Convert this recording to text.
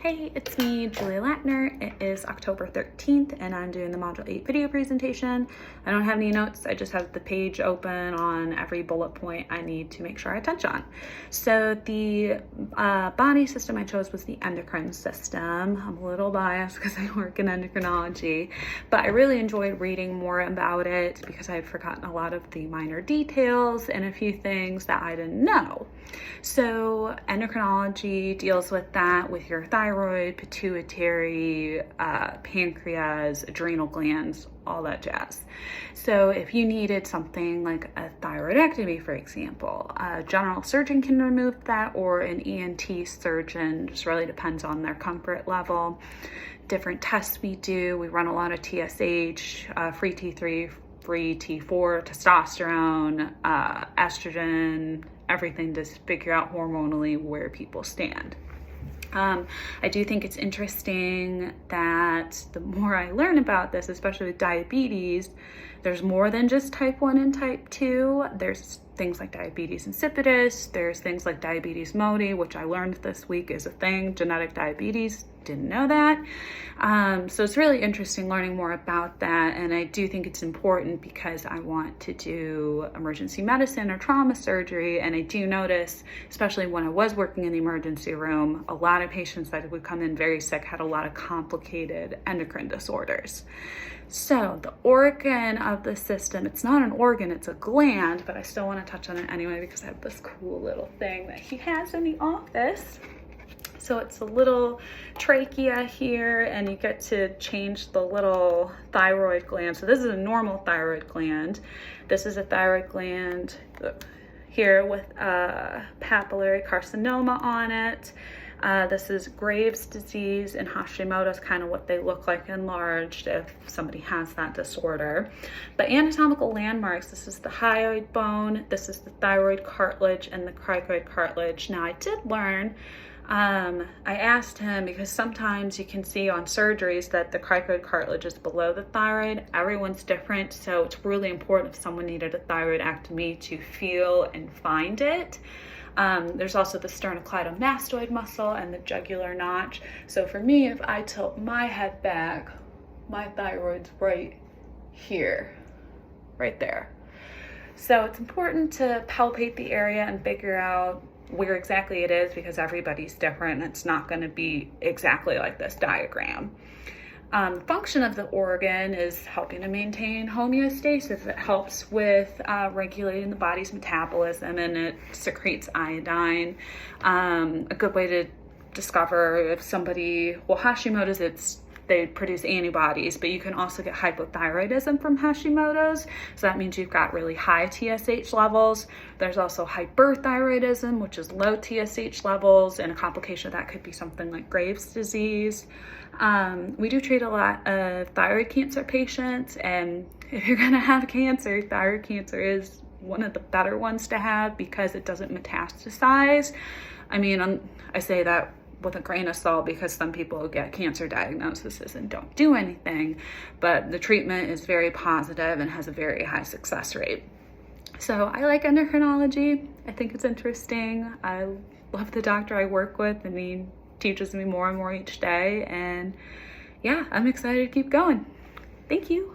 Hey, it's me, Julia Lattner. It is October 13th and I'm doing the Module 8 video presentation. I don't have any notes, I just have the page open on every bullet point I need to make sure I touch on. So the body system I chose was the endocrine system. I'm a little biased because I work in endocrinology, but I really enjoyed reading more about it because I had forgotten a lot of the minor details and a few things that I didn't know. So endocrinology deals with that, with your thyroid, pituitary, pancreas, adrenal glands, all that jazz. So if you needed something like a thyroidectomy, for example, a general surgeon can remove that, or an ENT surgeon, just really depends on their comfort level. Different tests we do, we run a lot of TSH, free T3, free T4, testosterone, estrogen, everything to figure out hormonally where people stand. I do think it's interesting that the more I learn about this, especially with diabetes, there's more than just type 1 and type 2. There's things like diabetes insipidus, there's things like diabetes modi, which I learned this week is a thing, genetic diabetes, didn't know that. So it's really interesting learning more about that, and I do think it's important because I want to do emergency medicine or trauma surgery, and I do notice, especially when I was working in the emergency room, a lot of patients that would come in very sick had a lot of complicated endocrine disorders. So the organ of the system, it's not an organ, it's a gland, but I still want to touch on it anyway because I have this cool little thing that he has in the office. So it's a little trachea here, and you get to change the little thyroid gland. So this is a normal thyroid gland. This is a thyroid gland here with a papillary carcinoma on it. This is Graves' disease and Hashimoto's, kind of what they look like enlarged if somebody has that disorder. But anatomical landmarks, this is the hyoid bone, this is the thyroid cartilage and the cricoid cartilage. Now I did learn, I asked him, because sometimes you can see on surgeries that the cricoid cartilage is below the thyroid. Everyone's different, so it's really important if someone needed a thyroidectomy to feel and find it. There's also the sternocleidomastoid muscle and the jugular notch. So for me, if I tilt my head back, my thyroid's right here, right there. So it's important to palpate the area and figure out where exactly it is, because everybody's different and it's not going to be exactly like this diagram. The function of the organ is helping to maintain homeostasis. It helps with regulating the body's metabolism, and it secretes iodine. A good way to discover if somebody, well, Hashimoto's, they produce antibodies, but you can also get hypothyroidism from Hashimoto's. So that means you've got really high TSH levels. There's also hyperthyroidism, which is low TSH levels, and a complication of that could be something like Graves' disease. We do treat a lot of thyroid cancer patients, and if you're gonna have cancer, thyroid cancer is one of the better ones to have because it doesn't metastasize. I mean, I say that with a grain of salt because some people get cancer diagnoses and don't do anything, but the treatment is very positive and has a very high success rate. So I like endocrinology. I think it's interesting. I love the doctor I work with, and he teaches me more and more each day, and yeah, I'm excited to keep going. Thank you.